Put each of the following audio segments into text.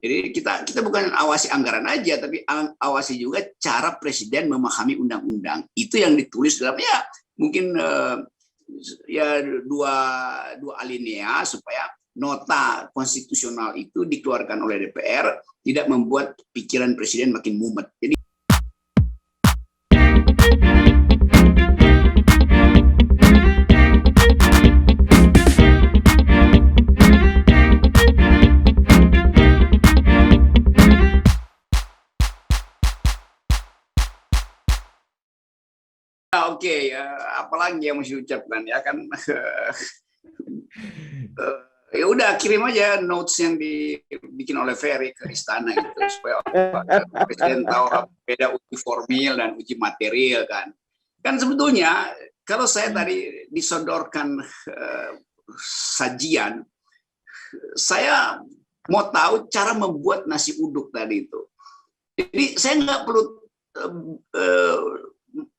Jadi kita bukan awasi anggaran aja, tapi awasi juga cara presiden memahami undang-undang. Itu yang ditulis dalam mungkin ya dua alinea supaya nota konstitusional itu dikeluarkan oleh DPR tidak membuat pikiran presiden makin mumet. Jadi Oke, apalagi yang mesti diucapkan ya kan. Ya udah kirim aja notes yang dibikin oleh Ferry ke istana gitu supaya presiden tahu beda uji formil dan uji material kan. Kan sebetulnya kalau saya tadi disodorkan sajian, saya mau tahu cara membuat nasi uduk tadi itu. Jadi saya nggak perlu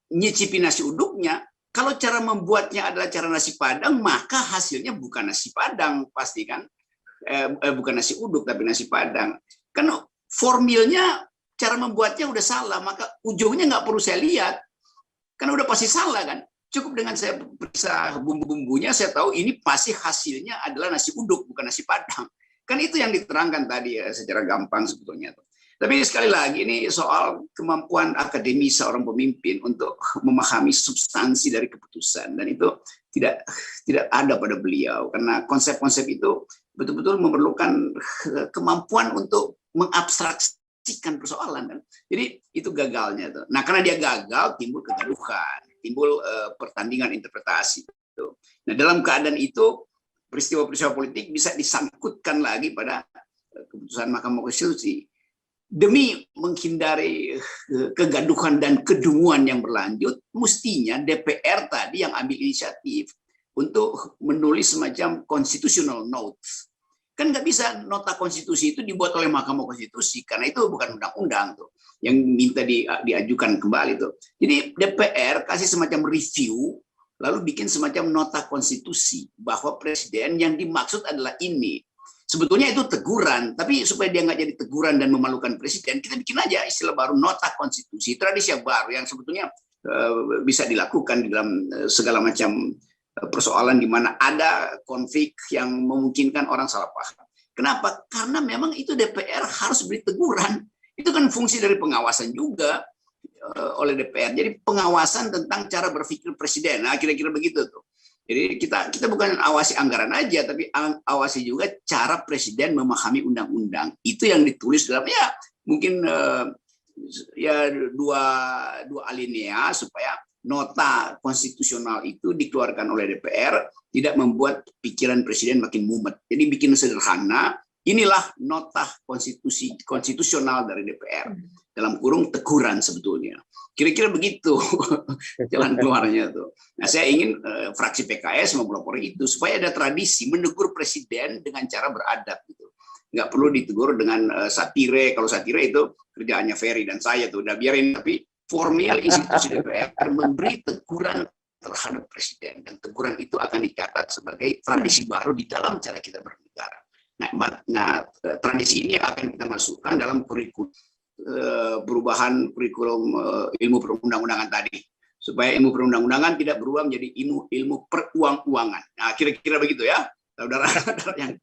nyicipi nasi uduknya. Kalau cara membuatnya adalah cara nasi padang, maka hasilnya bukan nasi padang pasti kan, bukan nasi uduk tapi nasi padang. Kan formilnya cara membuatnya udah salah, maka ujungnya nggak perlu saya lihat, kan udah pasti salah kan. Cukup dengan saya periksa bumbu-bumbunya, saya tahu ini pasti hasilnya adalah nasi uduk bukan nasi padang. Kan itu yang diterangkan tadi ya secara gampang sebetulnya. Tapi sekali lagi ini soal kemampuan akademis seorang pemimpin untuk memahami substansi dari keputusan, dan itu tidak ada pada beliau karena konsep-konsep itu betul-betul memerlukan kemampuan untuk mengabstraksikan persoalan kan. Jadi itu gagalnya tuh. Nah, karena dia gagal timbul kegaduhan, timbul pertandingan interpretasi gitu. Nah, dalam keadaan itu peristiwa-peristiwa politik bisa disangkutkan lagi pada keputusan Mahkamah Konstitusi. Demi menghindari kegaduhan dan kedunguan yang berlanjut, mestinya DPR tadi yang ambil inisiatif untuk menulis semacam constitutional notes. Kan nggak bisa nota konstitusi itu dibuat oleh Mahkamah Konstitusi, karena itu bukan undang-undang tuh yang minta diajukan kembali tuh. Jadi DPR kasih semacam review, lalu bikin semacam nota konstitusi bahwa presiden yang dimaksud adalah ini. Sebetulnya itu teguran, tapi supaya dia nggak jadi teguran dan memalukan presiden, kita bikin aja istilah baru nota konstitusi, tradisi yang baru yang sebetulnya bisa dilakukan di dalam segala macam persoalan di mana ada konflik yang memungkinkan orang salah paham. Kenapa? Karena memang itu DPR harus beri teguran. Itu kan fungsi dari pengawasan juga oleh DPR. Jadi pengawasan tentang cara berpikir presiden. Nah, kira-kira begitu tuh. Jadi kita bukan awasi anggaran aja, tapi awasi juga cara presiden memahami undang-undang. Itu yang ditulis dalam mungkin dua alinea supaya nota konstitusional itu dikeluarkan oleh DPR tidak membuat pikiran presiden makin mumet. Jadi bikin sederhana, inilah nota konstitusional dari DPR. Dalam kurung teguran sebetulnya. Kira-kira begitu jalan keluarnya tuh. Nah, saya ingin fraksi PKS mempelopori itu supaya ada tradisi menegur presiden dengan cara beradab gitu. Nggak perlu ditegur dengan satire. Kalau satire itu kerjaannya Ferry dan saya tuh udah biarin, tapi formal institusi DPR memberi teguran terhadap presiden, dan teguran itu akan dicatat sebagai tradisi baru di dalam cara kita bernegara. Nah, tradisi ini akan kita masukkan dalam kurikulum perubahan kurikulum ilmu perundang-undangan tadi, supaya ilmu perundang-undangan tidak berubah menjadi ilmu peruang-uangan. Nah, kira-kira begitu ya, saudara yang